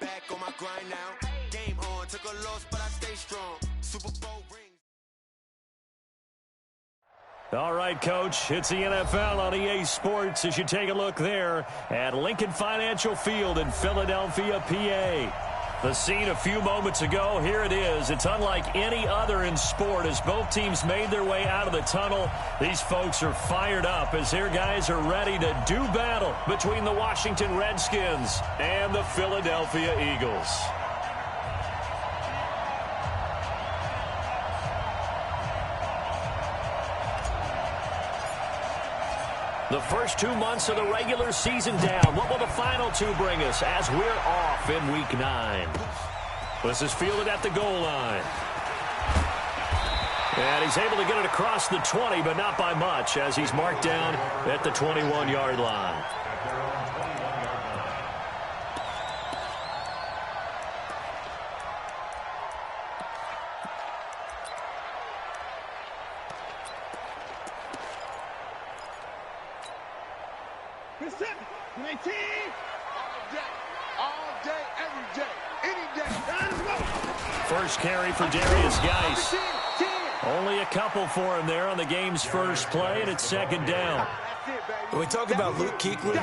back on my grind now. Game on, took a loss, but I stay strong. Super Bowl rings. All right, Coach, it's the NFL on EA Sports as you take a look there at Lincoln Financial Field in Philadelphia, PA. The scene a few moments ago, here it is. It's unlike any other in sport as both teams made their way out of the tunnel. These folks are fired up as their guys are ready to do battle between the Washington Redskins and the Philadelphia Eagles. The first 2 months of the regular season down. What will the final two bring us as we're off in Week 9? This is fielded at the goal line. And he's able to get it across the 20, but not by much as he's marked down at the 21-yard line. First carry for Darius Geis. Only a couple for him there on the game's first play, and it's second down. When we talk about Luke Kuechly,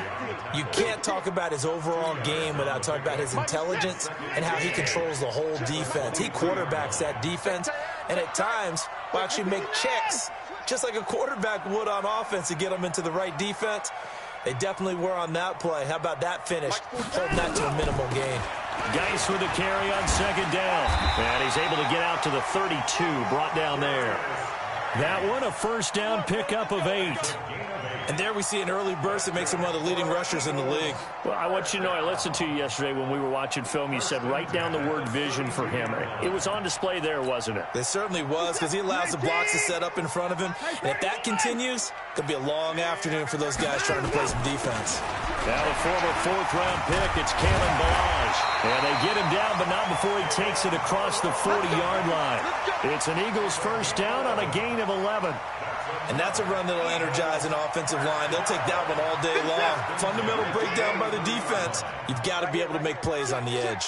you can't talk about his overall game without talking about his intelligence and how he controls the whole defense. He quarterbacks that defense, and at times will actually make checks, just like a quarterback would on offense to get them into the right defense. They definitely were on that play. How about that finish? Holding that to a minimal gain. Geis with a carry on second down. And he's able to get out to the 32, brought down there. That one, a first down pickup of 8. And there we see an early burst that makes him one of the leading rushers in the league. Well, I want you to know, I listened to you yesterday when we were watching film. You said write down the word vision for him. It was on display there, wasn't it? It certainly was, because he allows the blocks to set up in front of him. And if that continues, it'll be a long afternoon for those guys trying to play some defense. Now the former fourth-round pick, it's Kalen Ballage. And they get him down, but not before he takes it across the 40-yard line. It's an Eagles first down on a gain of 11. And that's a run that'll energize an offensive line. They'll take that one all day long. Fundamental breakdown by the defense. You've got to be able to make plays on the edge.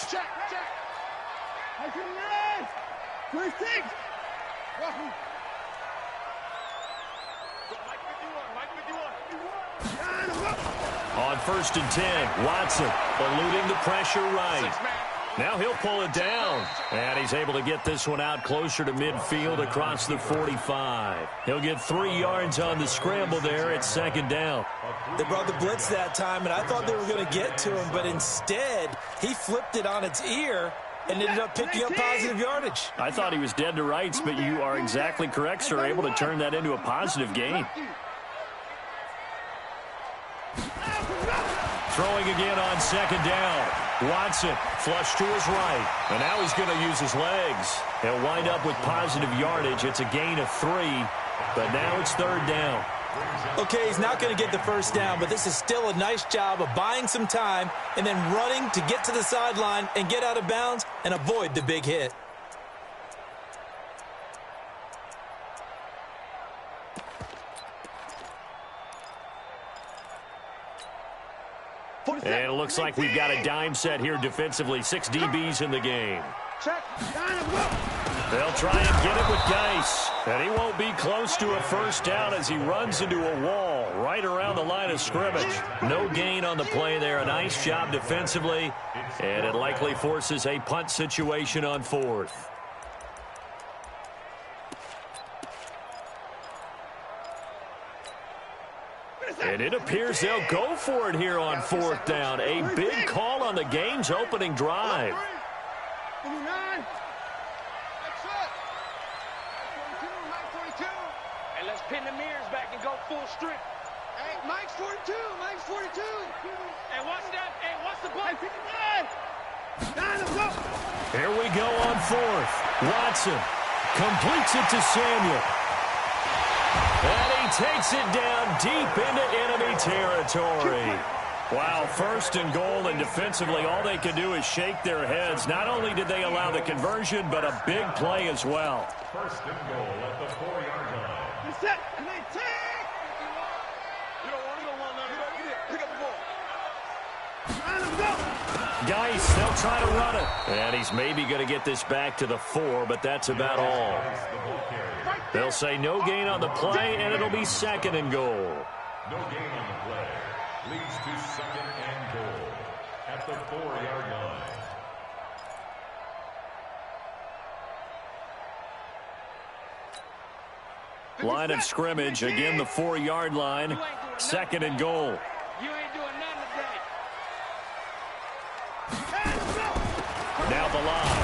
On first and 10, Watson eluding the pressure right. Now he'll pull it down. And he's able to get this one out closer to midfield across the 45. He'll get 3 yards on the scramble there at second down. They brought the blitz that time, and I thought they were going to get to him, but instead he flipped it on its ear and ended up picking up positive yardage. I thought he was dead to rights, but you are exactly correct, sir. Able to turn that into a positive gain. Throwing again on second down. Watson flush to his right. And now he's going to use his legs. He'll wind up with positive yardage. It's a gain of 3. But now it's third down. Okay, he's not going to get the first down, but this is still a nice job of buying some time and then running to get to the sideline and get out of bounds and avoid the big hit. And it looks like we've got a dime set here defensively. 6 DBs in the game. They'll try and get it with Geis. And he won't be close to a first down as he runs into a wall right around the line of scrimmage. No gain on the play there. A nice job defensively. And it likely forces a punt situation on 4th. And it appears they'll go for it here on 4th down. A big call on the game's opening drive. And let's pin the mirrors back and go full strip. Hey, Mike's 42. Mike's 42. Hey, watch that. Hey, watch the ball. Here we go on 4th. Watson completes it to Samuel. And he takes it down deep into enemy territory. Wow, 1st and goal, and defensively all they can do is shake their heads. Not only did they allow the conversion, but a big play as well. 1st and goal at the 4-yard line. Set, and they take. You don't want to go. Pick up the ball. Geis, they'll try to run it. And he's maybe going to get this back to the 4, but that's about all. They'll say no gain on the play, and it'll be 2nd and goal. No gain on the play. Leads to 2nd and goal at the 4-yard line. Line of scrimmage, again the 4-yard line, 2nd and goal. You ain't doing nothing today. Now the line.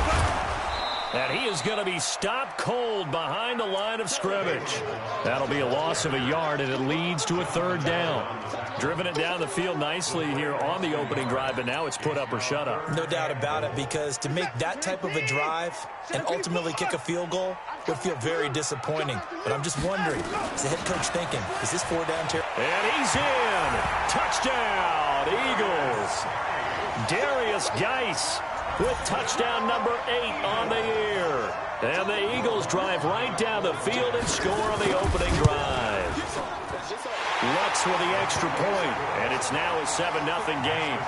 And he is going to be stopped cold behind the line of scrimmage. That'll be a loss of a yard, and it leads to a 3rd down. Driven it down the field nicely here on the opening drive, but now it's put up or shut up. No doubt about it, because to make that type of a drive and ultimately kick a field goal would feel very disappointing. But I'm just wondering, is the head coach thinking, is this 4-down territory? And he's in. Touchdown, Eagles. Darius Geis with touchdown number 8 on the year. And the Eagles drive right down the field and score on the opening drive. Lutz with the extra point, and it's now a 7-0 game.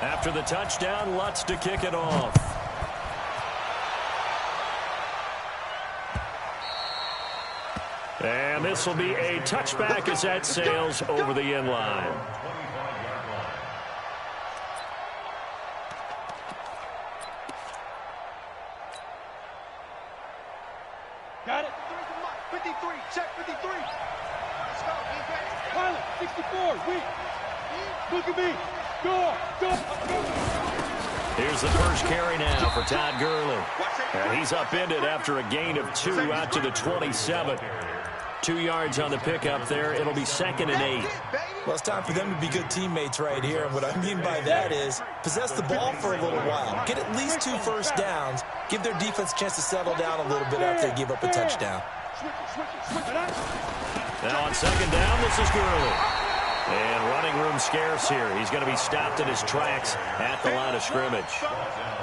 After the touchdown, Lutz to kick it off. And this will be a touchback as that sails over the end line. Got it. 53. Check 53. Let's go. Pilot, 64. Weak. Look at me. Go. Here's the first carry now for Todd Gurley. And he's upended after a gain of 2 out to the 27. 2 yards on the pickup there. It'll be 2nd and 8. Well, it's time for them to be good teammates right here. And what I mean by that is possess the ball for a little while. Get at least 2 first downs. Give their defense a chance to settle down a little bit after they give up a touchdown. Now on 2nd down, this is Gurley. And running room scarce here. He's going to be stopped in his tracks at the line of scrimmage.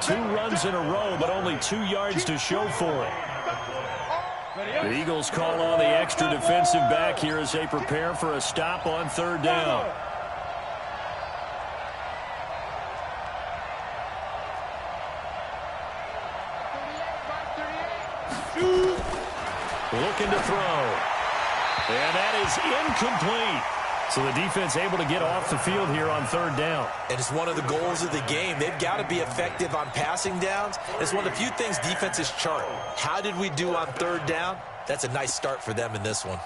2 runs in a row, but only 2 yards to show for it. The Eagles call on the extra defensive back here as they prepare for a stop on 3rd down. Looking to throw. And that is incomplete. So the defense able to get off the field here on 3rd down. And it's one of the goals of the game. They've got to be effective on passing downs. It's one of the few things defenses chart. How did we do on 3rd down? That's a nice start for them in this one.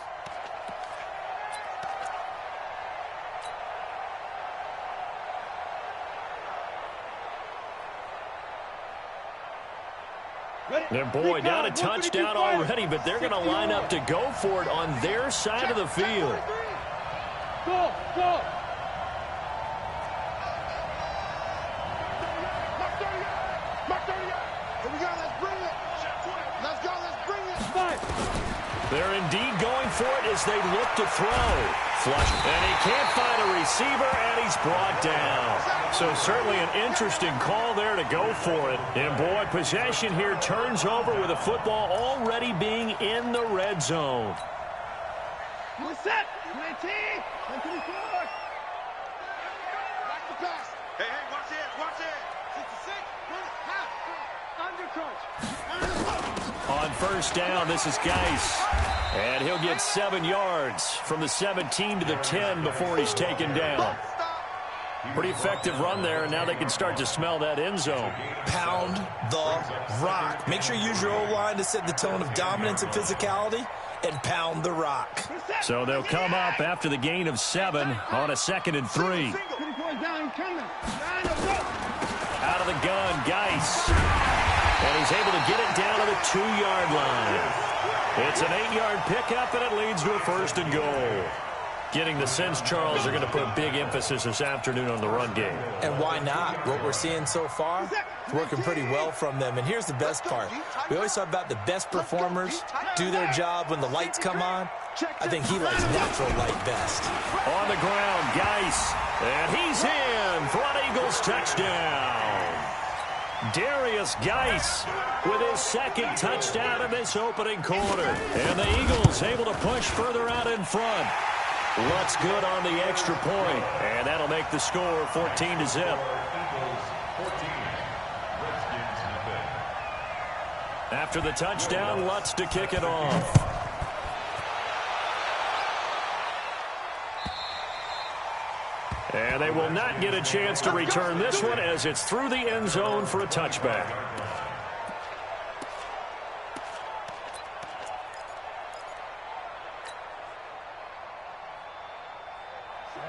And boy, down a touchdown already, but they're going to line up to go for it on their side of the field. Go. Mark 38. Here we go. Let's bring it. Let's go. Let's bring it. They're indeed going for it as they look to throw. Flush. And he can't find a receiver, and he's brought down. So certainly an interesting call there to go for it. And boy, possession here turns over with the football already being in the red zone. We're set. 19. 24. Back to pass. Hey, watch it. 66. Half. Undercoach. On 1st down, this is Geis. And he'll get 7 yards from the 17 to the 10 before he's taken down. Pretty effective run there, and now they can start to smell that end zone. Pound the rock. Make sure you use your O-line to set the tone of dominance and physicality, and pound the rock. So they'll come up after the gain of 7 on a 2nd and 3. Out of the gun, Geis. And he's able to get it down to the 2-yard line. It's an 8-yard pickup, and it leads to a 1st and goal. Getting the sense, Charles, they're going to put a big emphasis this afternoon on the run game. And why not? What we're seeing so far, it's working pretty well from them. And here's the best part. We always talk about the best performers do their job when the lights come on. I think he likes natural light best. On the ground, Geis. And he's in for an Eagles touchdown. Darius Geis with his second touchdown in this opening quarter. And the Eagles able to push further out in front. Lutz good on the extra point, and that'll make the score 14-0. After the touchdown, Lutz to kick it off. And they will not get a chance to return this one as it's through the end zone for a touchback.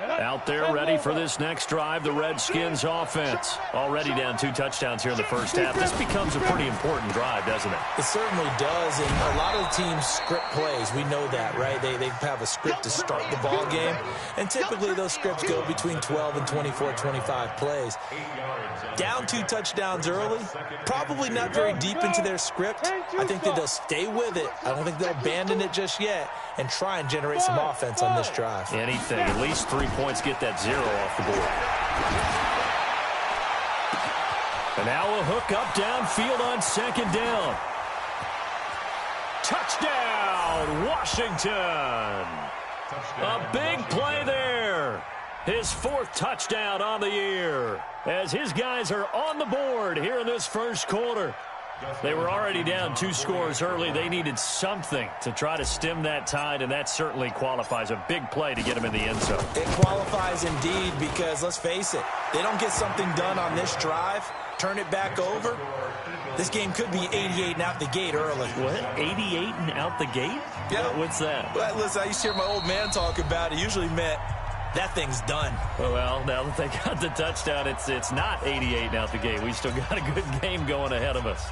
Out there ready for this next drive, the Redskins offense. Already down 2 touchdowns here in the first half. This becomes a pretty important drive, doesn't it? It certainly does, and a lot of the teams script plays. We know that, right? They have a script to start the ball game, and typically those scripts go between 12 and 24, 25 plays. Down 2 touchdowns early, probably not very deep into their script. I think that they'll stay with it. I don't think they'll abandon it just yet and try and generate some offense on this drive. Anything, at least 3 points, get that 0 off the board. And now a hook up downfield on second down. Touchdown, Washington. A big play there. His 4th touchdown on the year as his guys are on the board here in this first quarter. They were already down 2 scores early. They needed something to try to stem that tide, and that certainly qualifies. A big play to get them in the end zone. It qualifies indeed because, let's face it, they don't get something done on this drive, turn it back over, this game could be 88 and out the gate early. What? 88 and out the gate? Yeah. What's that? Well, listen, I used to hear my old man talk about it. Usually meant that thing's done. Well, now that they got the touchdown, it's not 88 and out the gate. We still got a good game going ahead of us.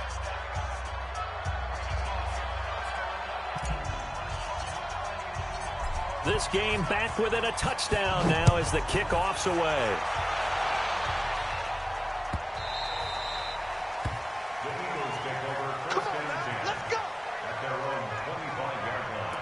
This game back within a touchdown now as the kickoff's away. Come on, let's go. At their own 25-yard line.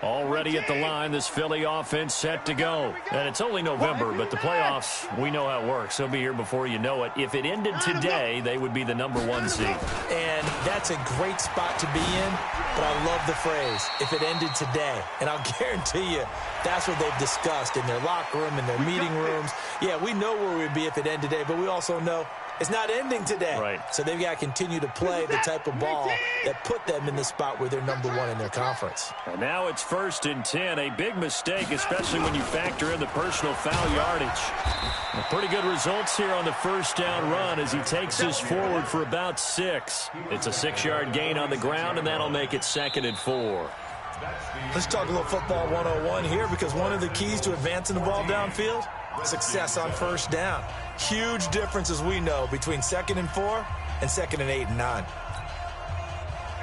Already at the line, this Philly offense set to go. And it's only November, but the playoffs, we know how it works. They'll be here before you know it. If it ended today, they would be the #1 seed. And that's a great spot to be in, but I love the phrase, if it ended today. And I'll guarantee you, that's what they've discussed in their locker room, in their meeting rooms. Yeah, we know where we'd be if it ended today, but we also know it's not ending today. Right. So they've got to continue to play the type of ball that put them in the spot where they're #1 in their conference. And now it's 1st and 10. A big mistake, especially when you factor in the personal foul yardage. Pretty good results here on the first down run as he takes us forward for about 6. It's a 6-yard gain on the ground, and that'll make it 2nd and 4. Let's talk a little football 101 here, because one of the keys to advancing the ball downfield, success on first down. Huge difference, as we know, between 2nd and 4 and 2nd and 8 and 9.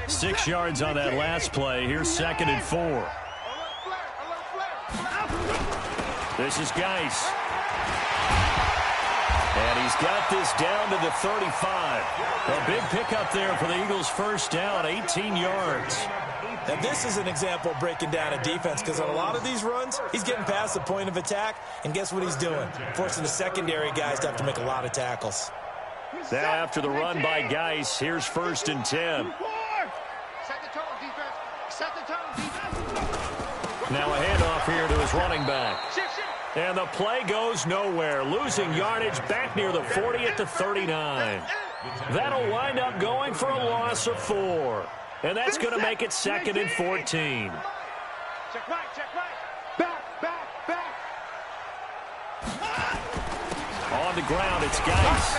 6 yards on that last play. Here's 2nd and 4. This is Geis. And he's got this down to the 35. A big pickup there for the Eagles' first down, 18 yards. Now, this is an example of breaking down a defense, because on a lot of these runs, he's getting past the point of attack, and guess what he's doing? Forcing the secondary guys to have to make a lot of tackles. Now, after the run by Geis, here's 1st and 10. Set the tone, defense. Set the tone, defense. Now a handoff here to his running back. Shift. And the play goes nowhere, losing yardage back near the 40 at the 39. That'll wind up going for a loss of 4. And that's going to make it 2nd and 14. Check right. Back. On the ground, it's Geis.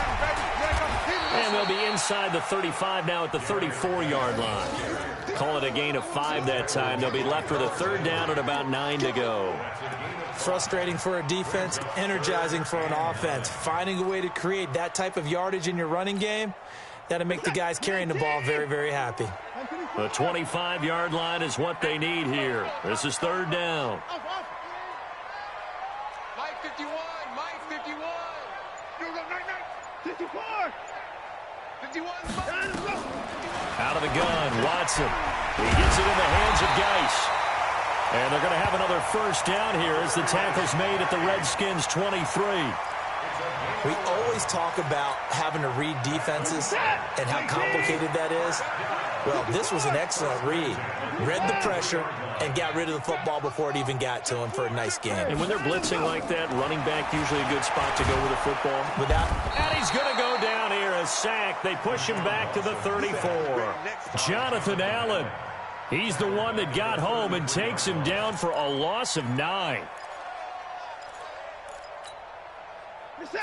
And they'll be inside the 35 now at the 34-yard line. Call it a gain of 5 that time. They'll be left with a 3rd down and about 9 to go. Frustrating for a defense, energizing for an offense. Finding a way to create that type of yardage in your running game, that'll make the guys carrying the ball very, very happy. The 25-yard line is what they need here. This is 3rd down. Mike 51. 54. 51. Out of the gun, Watson. He gets it in the hands of Geis. And they're going to have another first down here as the tackle's made at the Redskins' 23. We always talk about having to read defenses and how complicated that is. Well, this was an excellent read. Read the pressure and got rid of the football before it even got to him for a nice game. And when they're blitzing like that, running back usually a good spot to go with the football. And he's going to go down here, a sack. They push him back to the 34. Jonathan Allen, he's the one that got home and takes him down for a loss of 9.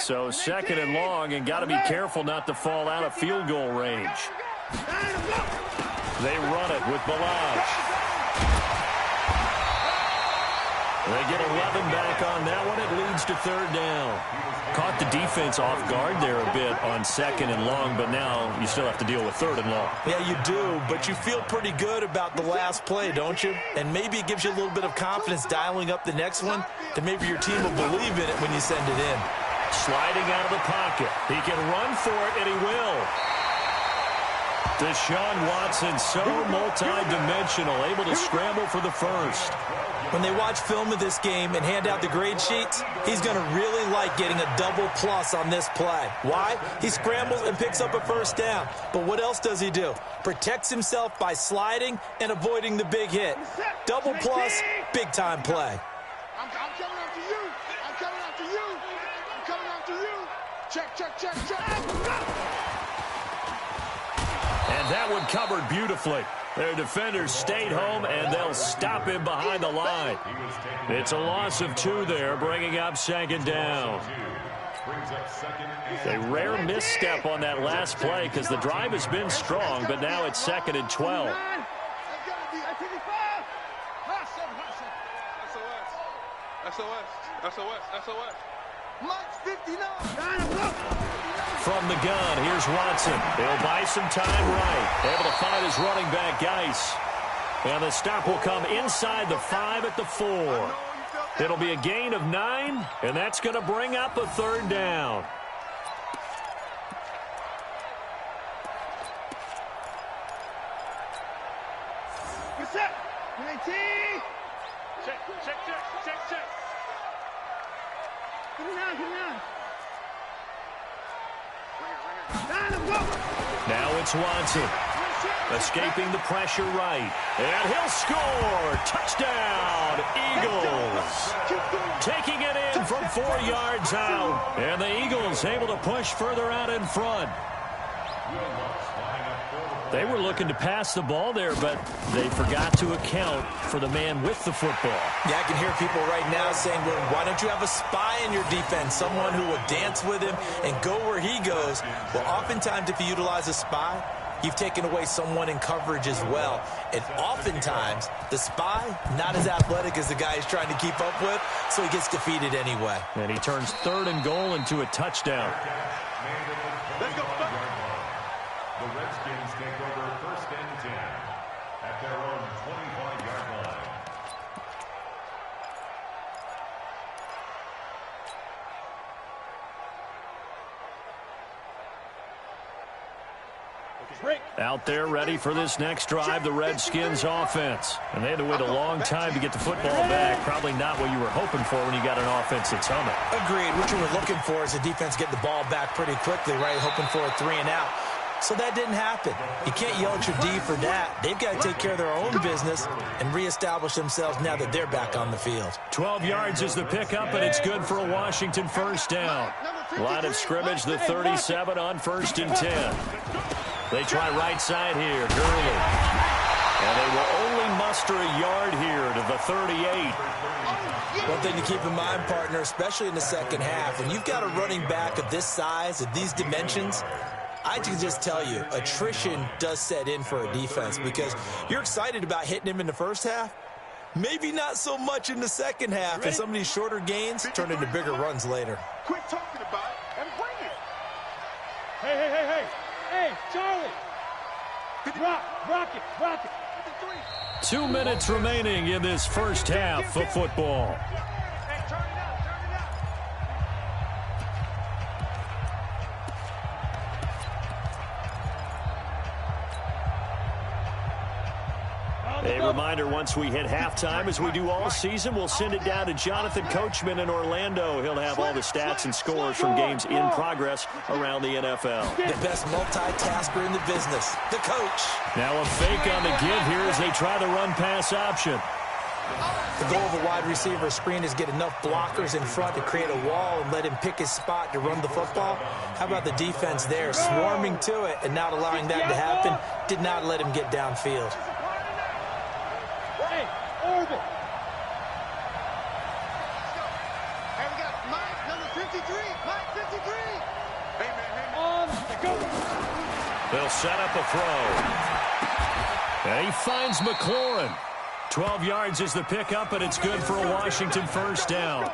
So second and long, and got to be careful not to fall out of field goal range. They run it with Balaj. They get 11 back on that one. It leads to third down. Caught the defense off guard there a bit on second and long, but now you still have to deal with third and long. Yeah, you do, but you feel pretty good about the last play, don't you? And maybe it gives you a little bit of confidence dialing up the next one, and maybe your team will believe in it when you send it in. Sliding out of the pocket. He can run for it, and he will. Deshaun Watson, so multi-dimensional, able to scramble for the first. When they watch film of this game and hand out the grade sheets, he's going to really like getting a double plus on this play. Why? He scrambles and picks up a first down. But what else does he do? Protects himself by sliding and avoiding the big hit. Double plus, big-time play. I'm coming after you. I'm coming after you. I'm coming after you. Check, check, check, check. And that one covered beautifully. Their defenders stayed home, and they'll stop him behind the line. It's a loss of 2 there, bringing up second down. A rare misstep on that last play because the drive has been strong, but now it's second and 12. SOS. Mike's 59. From the gun, here's Watson. He'll buy some time right. Able to find his running back, Geis. And the stop will come inside the 5 at the 4. It'll be a gain of 9, and that's going to bring up a third down. What's up? 19. Check. Give me now. Now it's Watson. Escaping the pressure right. And he'll score. Touchdown, Eagles. Taking it in from 4 yards out. And the Eagles able to push further out in front. They were looking to pass the ball there, but they forgot to account for the man with the football. Yeah, I can hear people right now saying, well, why don't you have a spy in your defense, someone who will dance with him and go where he goes? Well, oftentimes if you utilize a spy, you've taken away someone in coverage as well. And oftentimes, the spy, not as athletic as the guy he's trying to keep up with, so he gets defeated anyway. And he turns third and goal into a touchdown. Let's go. The Redskins take over first and 10 at their own 25-yard line. Out there ready for this next drive, the Redskins offense. And they had to wait a long time to get the football back. Probably not what you were hoping for when you got an offense that's humming. Agreed. What you were looking for is the defense getting the ball back pretty quickly, right? Hoping for a 3 and out. So that didn't happen. You can't yell at your D for that. They've got to take care of their own business and reestablish themselves now that they're back on the field. 12 yards is the pickup, and it's good for a Washington first down. Line of scrimmage, the 37 on first and 10. They try right side here, Gurley. And they will only muster a yard here to the 38. One thing to keep in mind, partner, especially in the second half, when you've got a running back of this size, of these dimensions, I can just tell you, attrition does set in for a defense because you're excited about hitting him in the first half. Maybe not so much in the second half, and some of these shorter gains turn into bigger runs later. Quit talking about it and bring it. Hey, Charlie. Rock it. 2 minutes remaining in this first half of football. A reminder, once we hit halftime, as we do all season, we'll send it down to Jonathan Coachman in Orlando. He'll have all the stats and scores from games in progress around the NFL. The best multitasker in the business, the coach. Now a fake on the give here as they try the run-pass option. The goal of a wide receiver screen is get enough blockers in front to create a wall and let him pick his spot to run the football. How about the defense there, swarming to it and not allowing that to happen? Did not let him get downfield. Hey, Orbit. Hey, we got Mike, number 53. Mike, 53. Hey, man. On, go. They'll set up a throw. And he finds McLaurin. 12 yards is the pickup, and it's good for a Washington first down.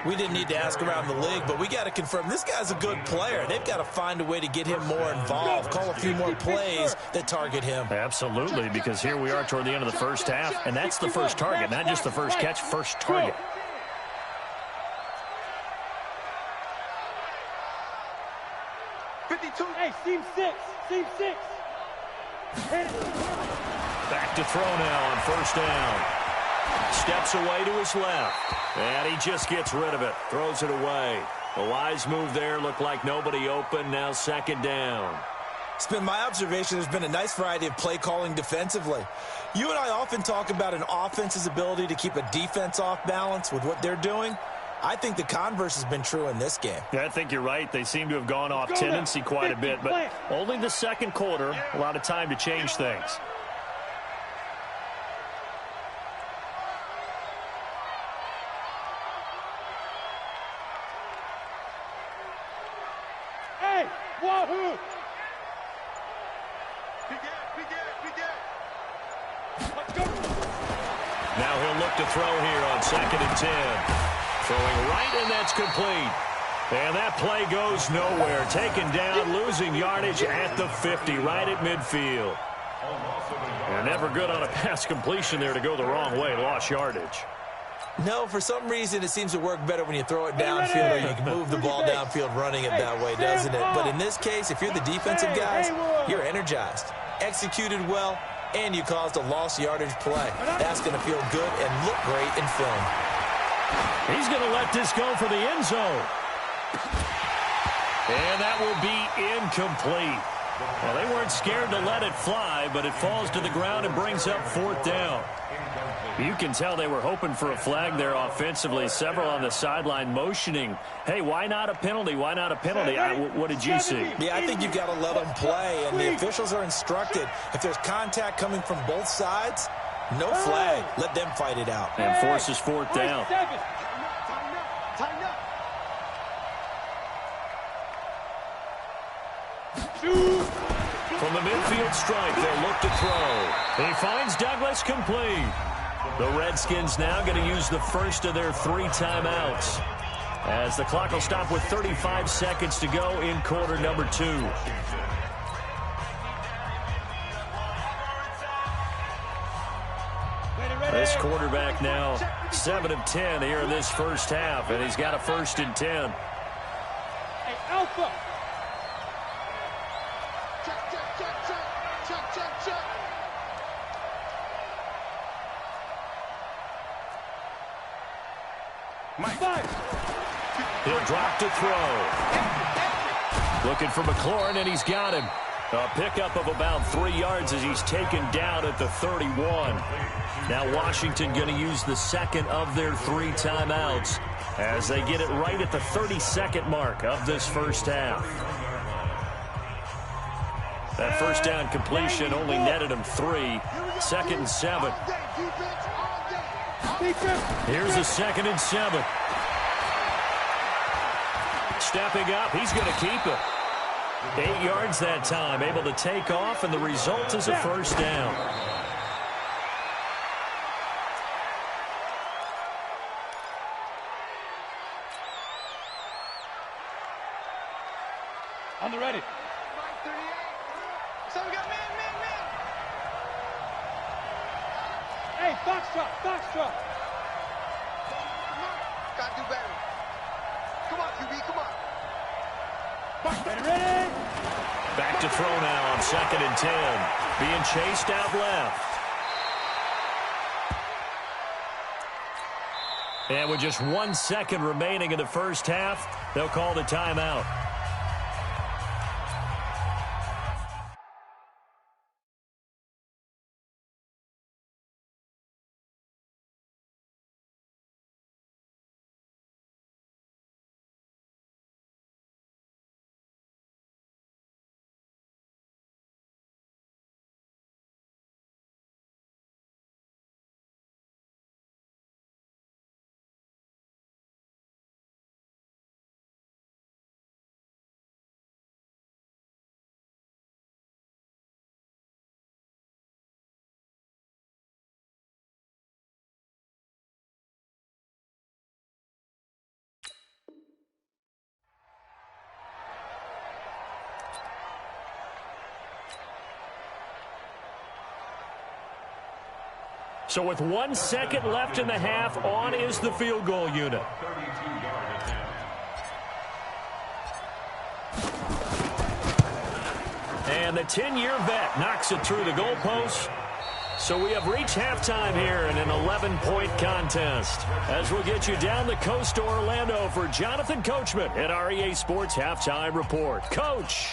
We didn't need to ask around the league, but we got to confirm this guy's a good player. They've got to find a way to get him more involved, call a few more plays that target him. Absolutely, because here we are toward the end of the first half, and that's the first target, not just the first catch, first target. Hey, seam 6. Seam 6. Back to throw now on first down. Steps away to his left. And he just gets rid of it. Throws it away. A wise move there. Looked like nobody open. Now second down. It's been my observation there's been a nice variety of play calling defensively. You and I often talk about an offense's ability to keep a defense off balance with what they're doing. I think the converse has been true in this game. Yeah, I think you're right. They seem to have gone off tendency quite a bit, but only the second quarter. A lot of time to change things. Hey, wahoo! Let's go. Now he'll look to throw here on 2nd and 10. Throwing right, and that's complete. And that play goes nowhere. Taken down, losing yardage at the 50, right at midfield. And never good on a pass completion there to go the wrong way. Lost yardage. No, for some reason it seems to work better when you throw it downfield or you can move the ball downfield running it that way, doesn't it? But in this case, if you're the defensive guys, you're energized, executed well, and you caused a lost yardage play. That's going to feel good and look great in film. He's going to let this go for the end zone. And that will be incomplete. Well, they weren't scared to let it fly, but it falls to the ground and brings up 4th down. You can tell they were hoping for a flag there offensively. Several on the sideline motioning. Hey, why not a penalty? Why not a penalty? What did you see? Yeah, I think you've got to let them play, and the officials are instructed. If there's contact coming from both sides, no flag. Let them fight it out. And forces 4th down. Tighten up. Shoot. From the midfield stripe, they'll look to throw. He finds Douglas complete. The Redskins now going to use the first of their 3 timeouts, as the clock will stop with 35 seconds to go in quarter number 2. This quarterback now 7 of 10 here in this first half, and he's got a 1st and 10. Hey, Alpha. Check. He'll drop to throw. Looking for McLaurin, and he's got him. A pickup of about 3 yards as he's taken down at the 31. Now Washington going to use the second of their 3 timeouts as they get it right at the 32nd mark of this first half. That first down completion only netted him 3. 2nd and 7. Here's a 2nd and 7. Stepping up, he's going to keep it. 8 yards that time, able to take off, and the result is a first down. On the ready. So we got man. Hey, Foxtrot. Gotta do better. Come on, QB, come on. Ready. Back to throw now on 2nd and 10. Being chased out left. And with just 1 second remaining in the first half, they'll call the timeout. So with 1 second left in the half, on is the field goal unit. And the 10-year vet knocks it through the goalpost. So we have reached halftime here in an 11-point contest. As we'll get you down the coast to Orlando for Jonathan Coachman at our EA Sports Halftime Report. Coach.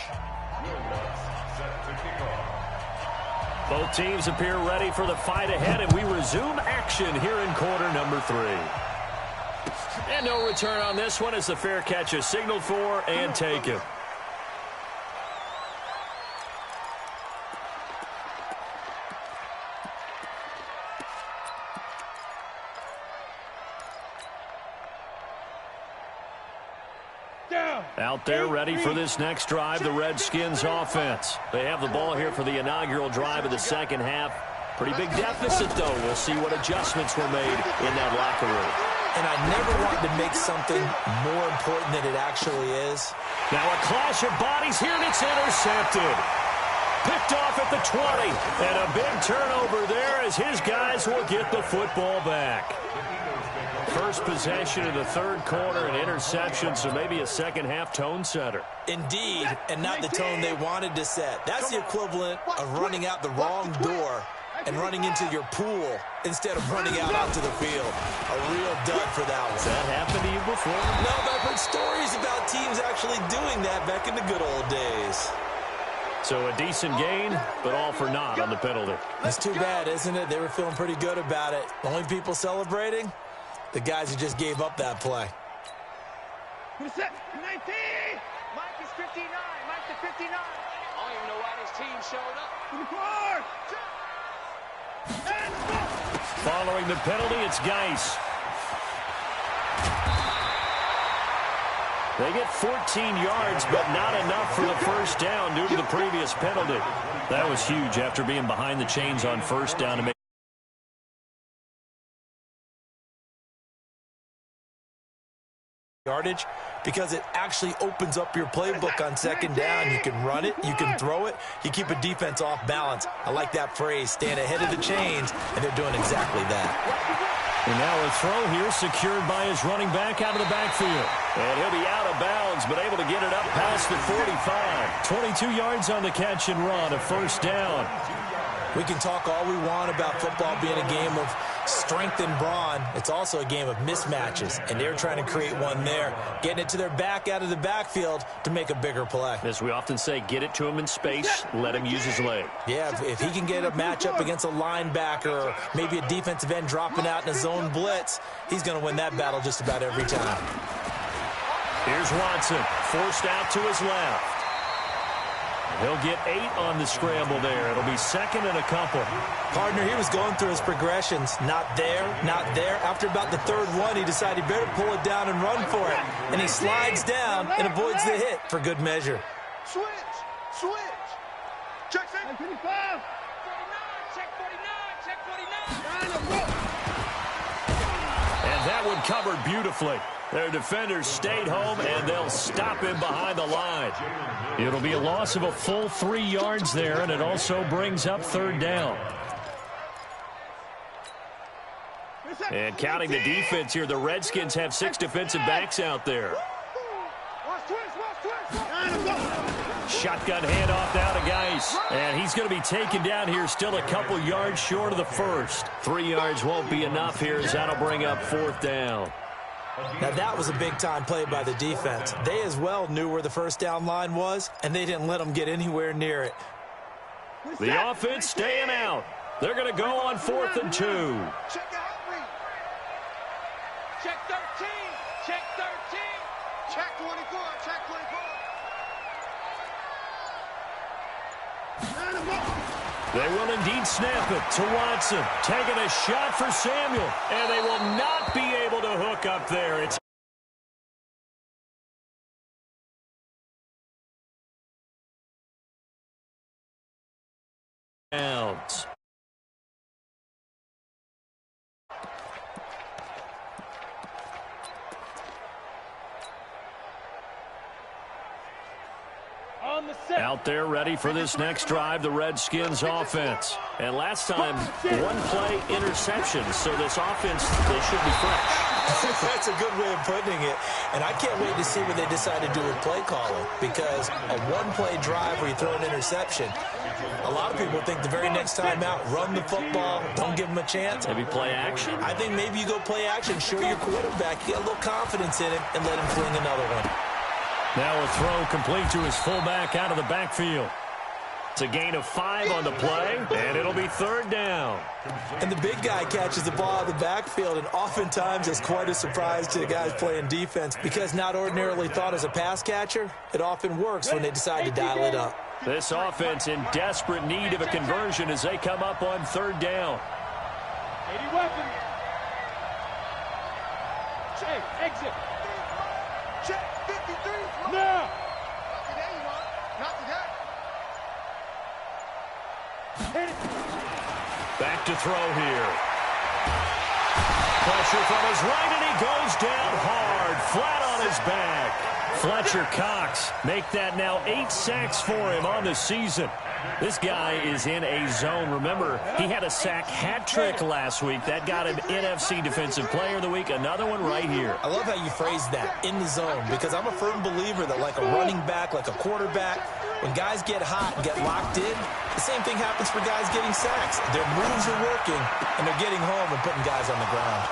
Both teams appear ready for the fight ahead, and we resume action here in quarter number 3. And no return on this one as the fair catch is signaled for and taken. Out there ready for this next drive, the Redskins offense. They have the ball here for the inaugural drive of the second half. Pretty big deficit, though. We'll see what adjustments were made in that locker room. And I never wanted to make something more important than it actually is. Now a clash of bodies here, and it's intercepted. Picked off at the 20. And a big turnover there as his guys will get the football back. First possession of the third quarter, an interception, so maybe a second-half tone setter. Indeed, and not the tone they wanted to set. That's the equivalent of running out the wrong door and running into your pool instead of running out onto the field. A real dud for that one. Has that happened to you before? No, but I've heard stories about teams actually doing that back in the good old days. So a decent gain, but all for naught on the penalty. That's too bad, isn't it? They were feeling pretty good about it. The only people celebrating? The guys who just gave up that play. Who's that? 19! Mike is 59. Mike to 59. I don't even know why this team showed up. 24! Following the penalty, it's Geis. They get 14 yards, but not enough for the first down due to the previous penalty. That was huge after being behind the chains on first down to make yardage, because it actually opens up your playbook on second down. You can run it, you can throw it, you keep a defense off balance. I like that phrase, staying ahead of the chains, and they're doing exactly that. And now a throw here secured by his running back out of the backfield. And he'll be out of bounds, but able to get it up past the 45. 22 yards on the catch and run, a first down. We can talk all we want about football being a game of strength and brawn. It's also a game of mismatches, and they're trying to create one there, getting it to their back out of the backfield to make a bigger play. As we often say, get it to him in space, let him use his leg. Yeah, if he can get a matchup against a linebacker or maybe a defensive end dropping out in a zone blitz, he's going to win that battle just about every time. Here's Watson, forced out to his left. He'll get 8 on the scramble there. It'll be second and a couple. Partner, he was going through his progressions. Not there, not there. After about the third one, he decided he better pull it down and run for it. And he slides down and avoids the hit for good measure. Switch. Check 55. 49. Check 49. Check 49. And that one covered beautifully. Their defenders stayed home, and they'll stop him behind the line. It'll be a loss of a full 3 yards there, and it also brings up third down. And counting the defense here, the Redskins have 6 defensive backs out there. Shotgun handoff now to Geis. nice. And he's going to be taken down here still a couple yards short of the first. 3 yards won't be enough here as that'll bring up 4th down. Now, that was a big-time play by the defense. They as well knew where the first down line was, and they didn't let them get anywhere near it. The offense staying out. They're going to go on 4th and 2. Check out read. Check 13. Check 13. Check 24. Check 24. They will indeed snap it to Watson. Taking a shot for Samuel. And they will not be able to hook up there. It's out. Out there ready for this next drive, the Redskins offense. And last time, one play interception, so this offense, they should be fresh. That's a good way of putting it. And I can't wait to see what they decide to do with play calling, because a one-play drive where you throw an interception, a lot of people think the very next time out, run the football, don't give them a chance. Maybe play action? I think maybe you go play action, show your quarterback, get a little confidence in him, and let him fling another one. Now a throw complete to his fullback out of the backfield. It's a gain of 5 on the play, and it'll be 3rd down. And the big guy catches the ball out of the backfield, and oftentimes it's quite a surprise to the guys playing defense, because not ordinarily thought as a pass catcher, it often works when they decide to dial it up. This offense in desperate need of a conversion as they come up on 3rd down. 80 weapons. Check, exit. Check 53. Now. Not today, you want. Not today. Hit it. Back to throw here. Pressure from his right, and he goes down hard, flat on his back. Fletcher Cox make that now 8 sacks for him on the season. This guy is in a zone. Remember, he had a sack hat trick last week. That got him NFC Defensive Player of the Week. Another one right here. I love how you phrase that, in the zone, because I'm a firm believer that like a running back, like a quarterback, when guys get hot and get locked in, the same thing happens for guys getting sacks. Their moves are working, and they're getting home and putting guys on the ground.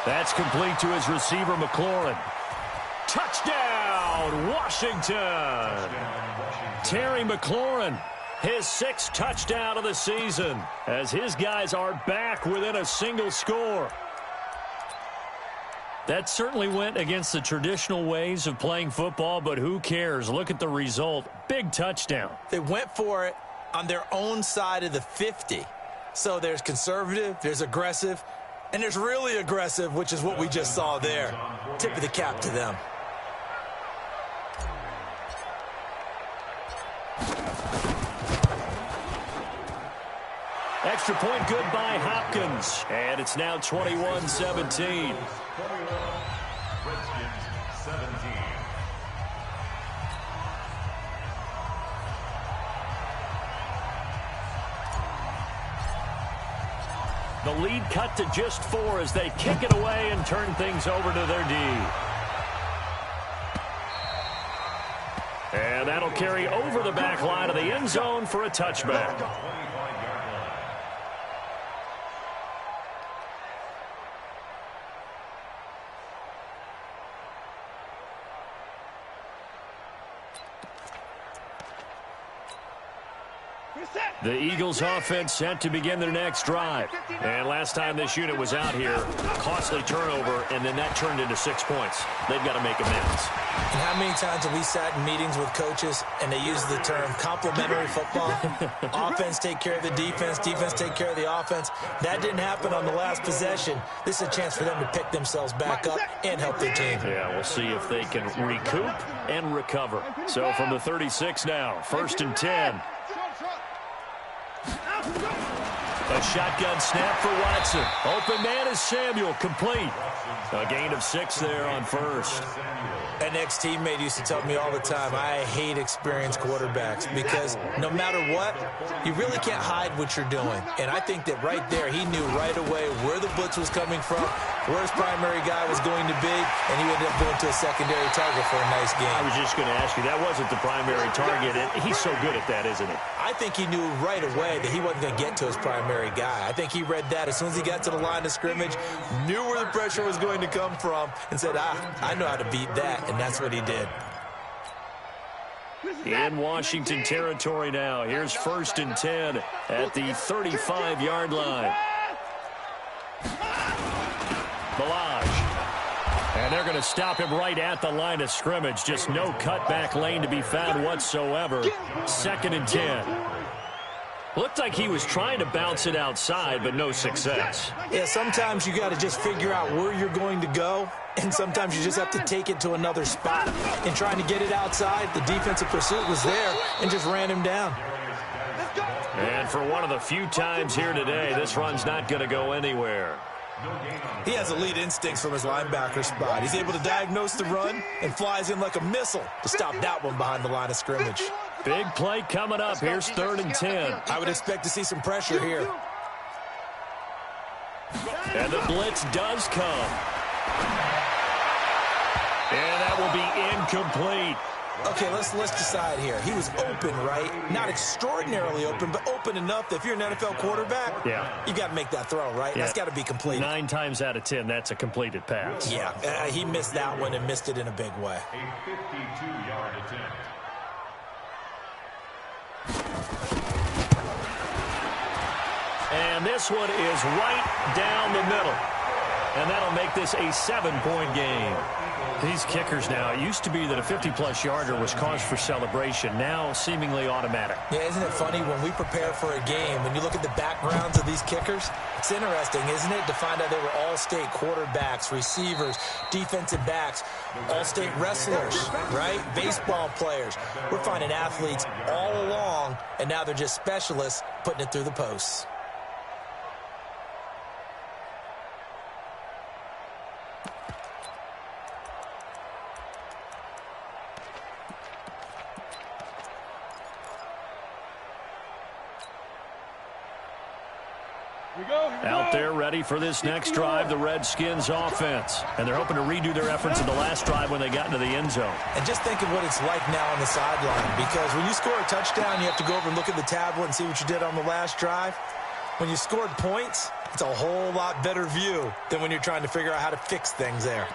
That's complete to his receiver, McLaurin. Touchdown, Washington. Terry McLaurin, his 6th touchdown of the season, as his guys are back within a single score. That certainly went against the traditional ways of playing football, but who cares? Look at the result. Big touchdown. They went for it on their own side of the 50. So there's conservative, there's aggressive, and there's really aggressive, which is what we just saw there. Tip of the cap to them. Extra point good by Hopkins. And it's now 21-17. Redskins 17. The lead cut to just 4 as they kick it away and turn things over to their D. And that'll carry over the back line of the end zone for a touchback. The Eagles offense set to begin their next drive. And last time this unit was out here, costly turnover, and then that turned into 6 points. They've got to make amends. And how many times have we sat in meetings with coaches and they use the term complementary football? Offense take care of the defense, defense take care of the offense. That didn't happen on the last possession. This is a chance for them to pick themselves back up and help their team. Yeah, we'll see if they can recoup and recover. So from the 36 now, 1st and 10. A shotgun snap for Watson. Open man is Samuel, complete. A gain of 6 there on 1st. An ex-teammate used to tell me all the time, I hate experienced quarterbacks because no matter what, you really can't hide what you're doing. And I think that right there, he knew right away where the blitz was coming from, where his primary guy was going to be, and he ended up going to a secondary target for a nice game. I was just going to ask you, that wasn't the primary target. He's so good at that, isn't he? I think he knew right away that he wasn't going to get to his primary guy. I think he read that as soon as he got to the line of scrimmage, knew where the pressure was going to come from, and said, I know how to beat that, and that's what he did. In Washington territory now. Here's 1st and 10 at the 35-yard line. Balaj. And they're going to stop him right at the line of scrimmage. Just no cutback lane to be found whatsoever. 2nd and 10. Looked like he was trying to bounce it outside, but no success. Yeah, sometimes you got to just figure out where you're going to go, and sometimes you just have to take it to another spot. In trying to get it outside, the defensive pursuit was there and just ran him down. And for one of the few times here today, this run's not going to go anywhere. He has elite instincts from his linebacker spot. He's able to diagnose the run and flies in like a missile to stop that one behind the line of scrimmage. Big play coming up. Here's 3rd and 10. I would expect to see some pressure here. And the blitz does come. And that will be incomplete. Okay, let's decide here. He was open, right? Not extraordinarily open, but open enough that if you're an NFL quarterback, you got to make that throw, right? Yeah. That's got to be completed. 9 times out of 10, that's a completed pass. Yeah, he missed that one and missed it in a big way. A 52-yard attempt. And this one is right down the middle. And that'll make this a 7-point game. These kickers now, it used to be that a 50-plus yarder was cause for celebration. Now, seemingly automatic. Yeah, isn't it funny when we prepare for a game, when you look at the backgrounds of these kickers, it's interesting, isn't it, to find out they were all-state quarterbacks, receivers, defensive backs, all-state wrestlers, right? Baseball players. We're finding athletes all along, and now they're just specialists putting it through the posts. Out there ready for this next drive, the Redskins offense. And they're hoping to redo their efforts in the last drive when they got into the end zone. And just think of what it's like now on the sideline, because when you score a touchdown, you have to go over and look at the tablet and see what you did on the last drive. When you scored points, it's a whole lot better view than when you're trying to figure out how to fix things there.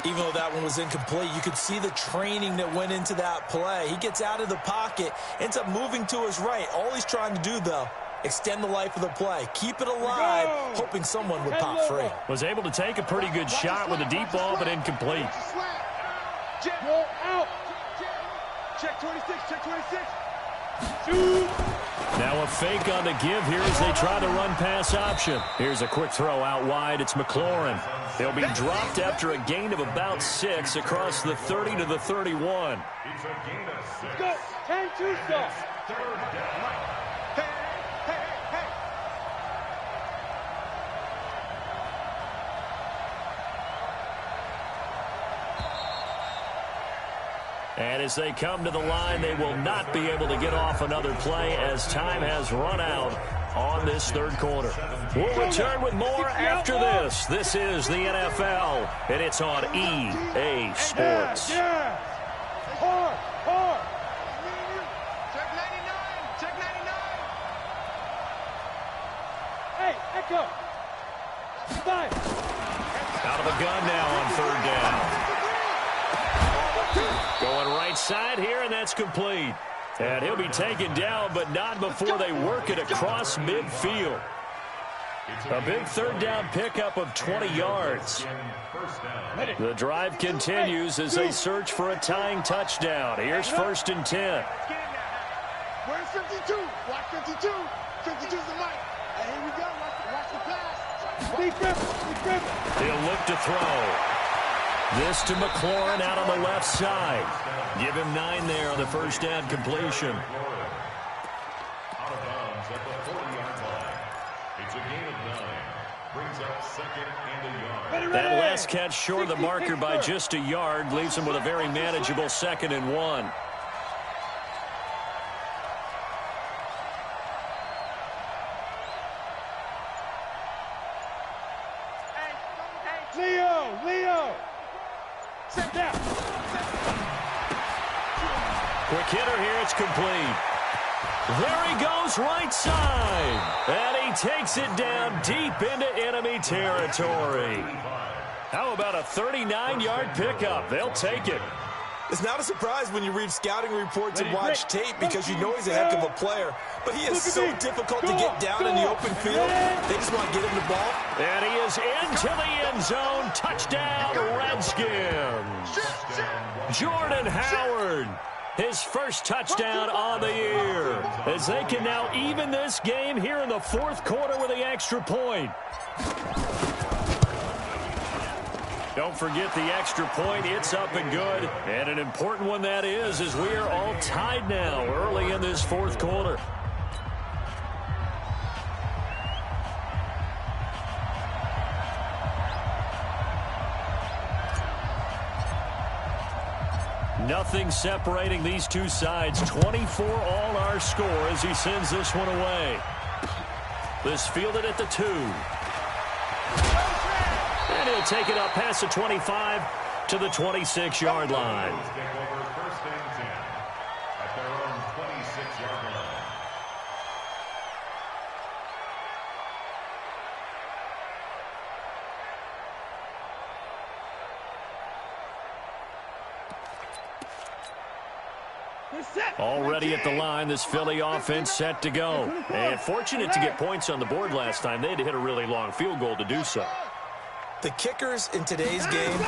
Even though that one was incomplete, you could see the training that went into that play. He gets out of the pocket, ends up moving to his right. All he's trying to do, though, extend the life of the play. Keep it alive, hoping someone would pop free. Was able to take a pretty good shot with a deep ball, but incomplete. Roll out. Check 26, check 26. Shoot. Now a fake on the give here as they try the run pass option. Here's a quick throw out wide. It's McLaurin. They'll be dropped after a gain of about 6 across the 30 to the 31. It's a gain of 6. Go. 10-2 stuff. 3rd down. And as they come to the line, they will not be able to get off another play as time has run out on this 3rd quarter. We'll return with more after this. This is the NFL, and it's on EA Sports. Yeah. Hard, hard. Check 99. Check 99. Hey, Echo. Fire. Out of the gun now on 3rd down. Going right side here, and that's complete. And he'll be taken down, but not before they work it across midfield. A big 3rd down pickup of 20 yards. The drive continues as they search for a tying touchdown. Here's 1st and 10. Where's 52? Watch 52. 52's the mic. And here we go. Watch the pass. Steve Griffin. He'll look to throw. This to McLaurin out on the left side. Give him 9 there on the 1st down completion. Out of bounds at the 40-yard line. It's a gain of 9. Brings up 2nd and a yard. That last catch short of the marker by just a yard leaves him with a very manageable 2nd and 1. Quick hitter here, it's complete. There he goes, right side. And he takes it down deep into enemy territory. How about a 39-yard pickup? They'll take it. It's not a surprise when you read scouting reports and watch tape because you know he's a heck of a player. But he is so difficult to get down in the open field. They just want to get him the ball. And he is into the end zone. Touchdown, Redskins. Jordan Howard, his first touchdown on the year, as they can now even this game here in the fourth quarter with the extra point. Don't forget the extra point. It's up and good. And an important one that is, as we are all tied now early in this fourth quarter. Nothing separating these two sides. 24 all our score as he sends this one away. This fielded at the 2. And he'll take it up past the 25 to the 26-yard line. First and 10 at their own 26-yard line. Already at the line, this Philly offense set to go. And fortunate to get points on the board last time. They had to hit a really long field goal to do so. The kickers in today's game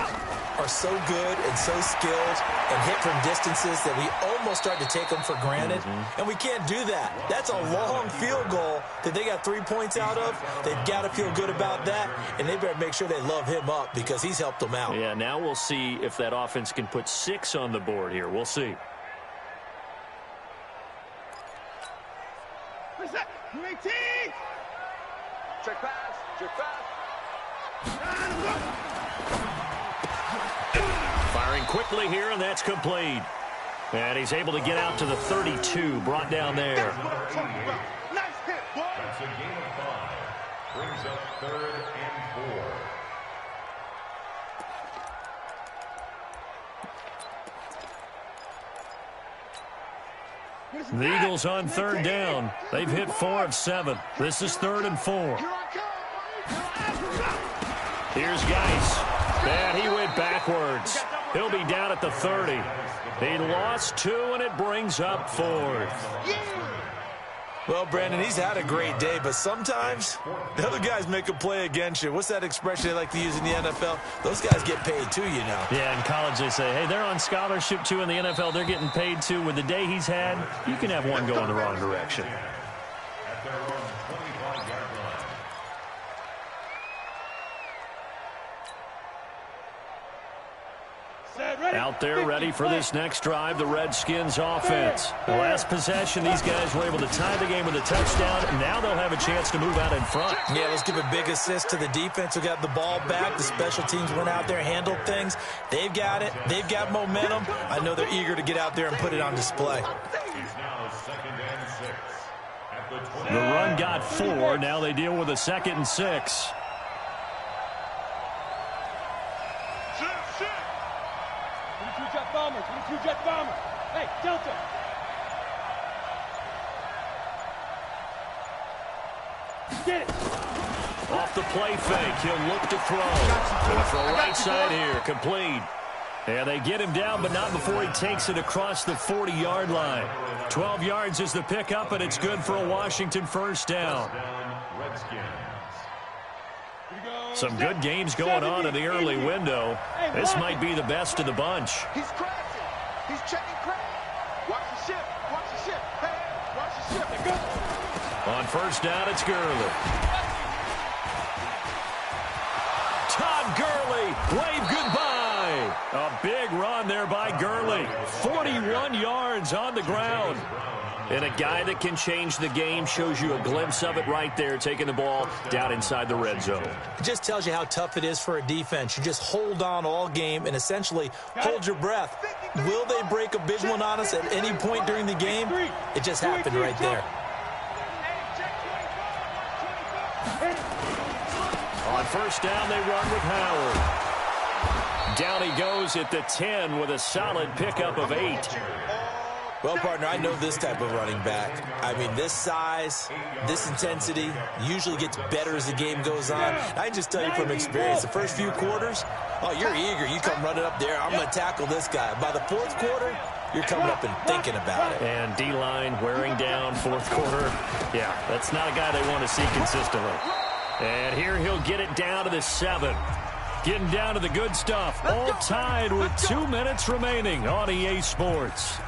are so good and so skilled and hit from distances that we almost start to take them for granted. And we can't do that. That's a long field goal that they got 3 points out of. They've got to feel good about that, and they better make sure they love him up because he's helped them out. Yeah, now we'll see if that offense can put 6 on the board here. We'll see. Check pass. Check pass. Firing quickly here, and that's complete. And he's able to get out to the 32, brought down there. Nice hit, boy. That's a gain of 5. Brings up 3rd and 4. The Eagles on 3rd down. They've hit 4 of 7. This is 3rd and 4. Here's Geis. And he went backwards. He'll be down at the 30. He lost 2, and it brings up 4th. Well, Brandon, he's had a great day, but sometimes the other guys make a play against you. What's that expression they like to use in the NFL? Those guys get paid too, you know. Yeah, in college they say, hey, they're on scholarship too. In the NFL, they're getting paid too. With the day he's had, you can have one go in the wrong direction. At their own 25-yard line. Out there ready for this next drive, the Redskins offense. The last possession, these guys were able to tie the game with a touchdown. Now they'll have a chance to move out in front. Yeah, let's give a big assist to the defense who got the ball back. The special teams went out there, handled things. They've got it. They've got momentum. I know they're eager to get out there and put it on display. It's now 2nd and 6. At the 20. The run got 4. Now they deal with a 2nd and 6. 22-jet bomber, 22-jet bomber. Hey, Delta. Get it. Off the play fake, he'll look to throw. Going for a right side here, complete. And they get him down, but not before he takes it across the 40-yard line. 12 yards is the pickup, and it's good for a Washington first down. Some good games going on in the early window. This might be the best of the bunch. He's crashing. He's checking crash. Watch the ship. Watch the ship. Hey, watch the ship. They go. On first down, it's Gurley. Todd Gurley, wave goodbye. A big run there by Gurley. 41 yards on the ground. And a guy that can change the game, shows you a glimpse of it right there, taking the ball down inside the red zone. It just tells you how tough it is for a defense. You just hold on all game and essentially hold your breath. Will they break a big one on us at any point during the game? It just happened right there. On first down, they run with Howard. Down he goes at the 10 with a solid pickup of 8. Well, partner, I know this type of running back. I mean, this size, this intensity usually gets better as the game goes on. I can just tell you from experience, the first few quarters, oh, you're eager. You come running up there, I'm going to tackle this guy. By the fourth quarter, you're coming up and thinking about it. And D-line wearing down fourth quarter. Yeah, that's not a guy they want to see consistently. And here he'll get it down to the 7. Getting down to the good stuff. All tied with 2 minutes remaining on EA Sports.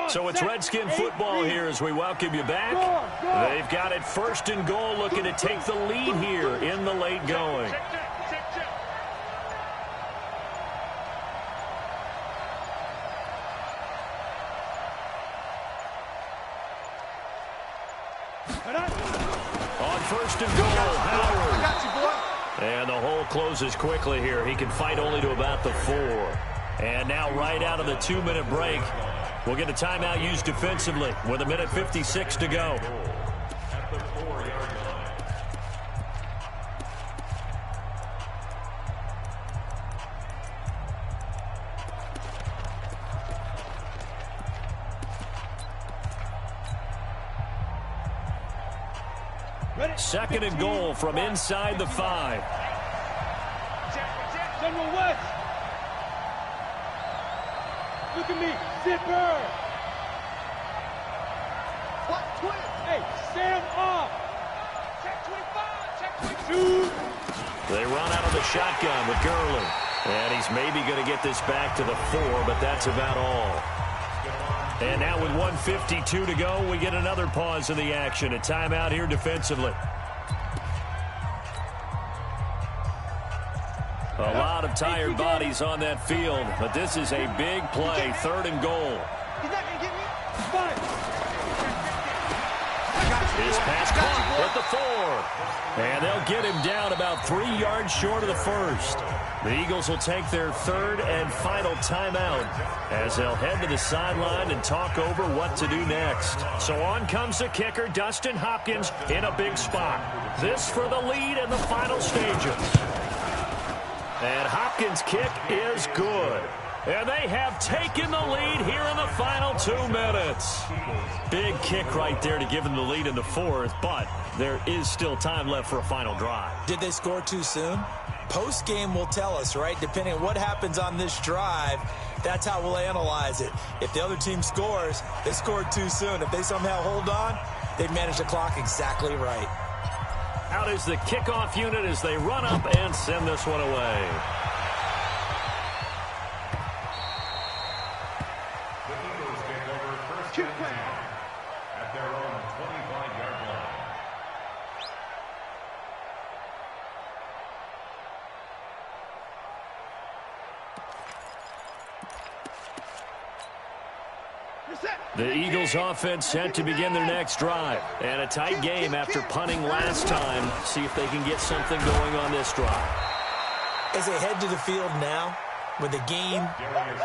So it's Redskin football here as we welcome you back. They've got it 1st and goal, looking to take the lead here in the late going. On 1st and goal, Howard. And the hole closes quickly here. He can fight only to about the 4. And now right out of the 2-minute break, we'll get a timeout used defensively with 1:56 to go. At the 4-yard line. Second and goal from inside the 5. General West. Look at me, zipper. What? 20. Hey, stand up. Check 25, check 22. They run out of the shotgun with Gurley. And he's maybe going to get this back to the 4, but that's about all. And now with 1:52 to go, we get another pause in the action. A timeout here defensively. A lot of tired bodies on that field, but this is a big play, 3rd and goal. He's not going to get me. His pass caught at the 4. And they'll get him down about 3 yards short of the 1st. The Eagles will take their 3rd and final timeout as they'll head to the sideline and talk over what to do next. So on comes the kicker, Dustin Hopkins, in a big spot. This for the lead in the final stages. And Hopkins' kick is good. And they have taken the lead here in the final 2 minutes. Big kick right there to give them the lead in the 4th, but there is still time left for a final drive. Did they score too soon? Post-game will tell us, right? Depending on what happens on this drive, that's how we'll analyze it. If the other team scores, they scored too soon. If they somehow hold on, they've managed the clock exactly right. Out is the kickoff unit as they run up and send this one away. The Eagles take over 1st and 10 at their own 25-yard line. The Eagles offense set to begin their next drive. And a tight game after punting last time. See if they can get something going on this drive. As they head to the field now, with the game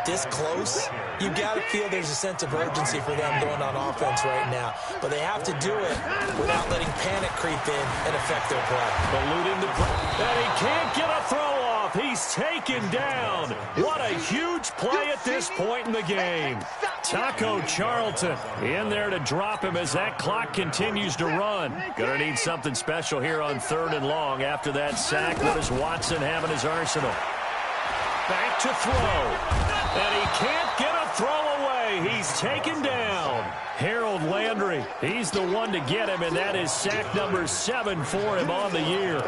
this close, you've got to feel there's a sense of urgency for them going on offense right now. But they have to do it without letting panic creep in and affect their play. Eluding the play. And he can't get a throw off. off. He's taken down. What a huge play at this point in the game. Taco Charlton in there to drop him as that clock continues to run. Gonna need something special here on 3rd and long after that sack. What does Watson have in his arsenal? Back to throw. And he can't get a throw away. He's taken down. Harold Landry, he's the one to get him, and that is sack number 7 for him on the year.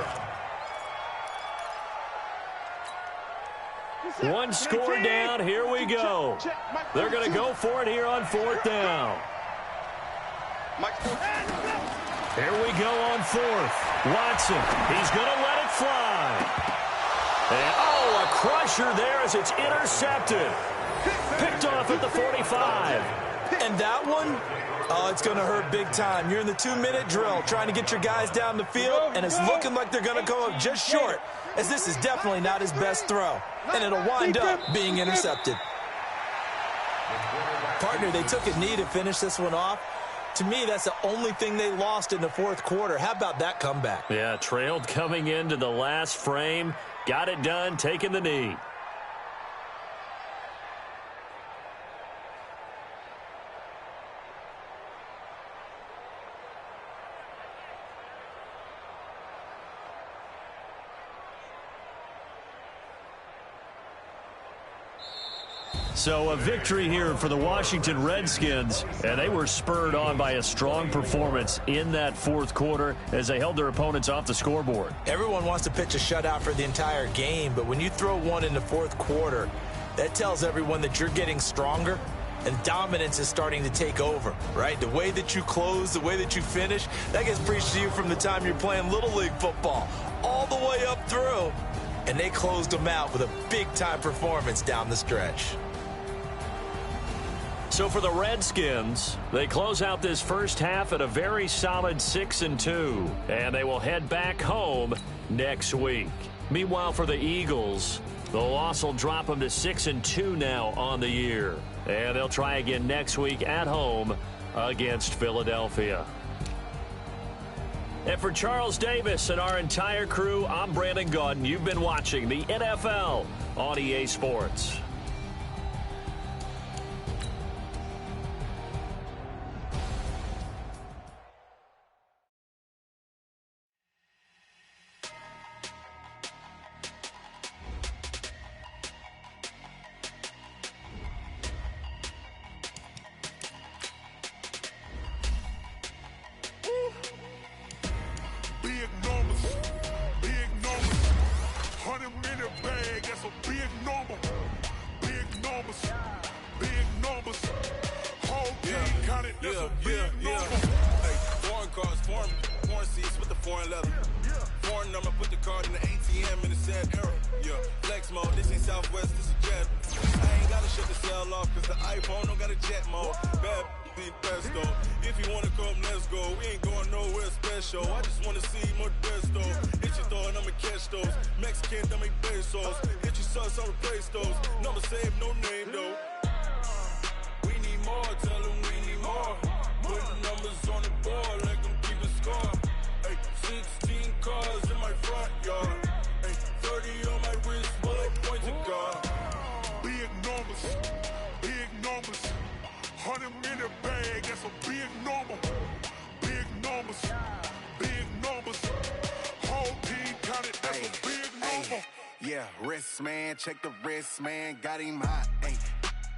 One score down. Here we go. They're going to go for it here on 4th down. Here we go on 4th. Watson, he's going to let it fly. And, oh, a crusher there as it's intercepted. Picked off at the 45. And that one, oh, it's going to hurt big time. You're in the 2-minute drill trying to get your guys down the field, and it's looking like they're going to go up just short, as this is definitely not his best throw, and it'll wind up being intercepted. Partner, they took a knee to finish this one off. To me, that's the only thing they lost in the 4th quarter. How about that comeback? Yeah, trailed coming into the last frame. Got it done, taking the knee. So a victory here for the Washington Redskins, and they were spurred on by a strong performance in that 4th quarter as they held their opponents off the scoreboard. Everyone wants to pitch a shutout for the entire game, but when you throw one in the 4th quarter, that tells everyone that you're getting stronger and dominance is starting to take over, right? The way that you close, the way that you finish, that gets preached to you from the time you're playing Little League football all the way up through, and they closed them out with a big-time performance down the stretch. So for the Redskins, they close out this first half at a very solid 6-2, and they will head back home next week. Meanwhile, for the Eagles, the loss will drop them to 6-2 now on the year, and they'll try again next week at home against Philadelphia. And for Charles Davis and our entire crew, I'm Brandon Gaudin. You've been watching the NFL on EA Sports. Man, check the wrist, man, got him hot, ayy.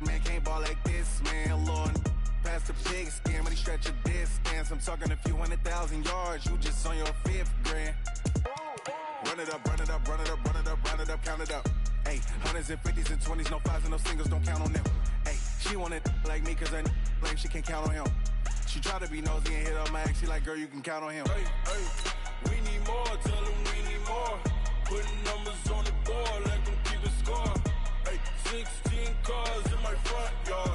Man, can't ball like this, man, Lord. Past the big skin, but he stretch a distance. I'm talking a few 100,000 yards, you just on your 5th grand. Run it up, run it up, run it up, run it up, run it up, count it up. Ayy, 100s and 50s and 20s, no 5s and no singles, don't count on them. Ayy, she want it like me, cause her lame, she can't count on him. She try to be nosy and hit up my ex, she like, girl, you can count on him. Hey, we need more, tell them we need more. Putting numbers on the board like them keep a score. Hey, 16 cars in my front yard.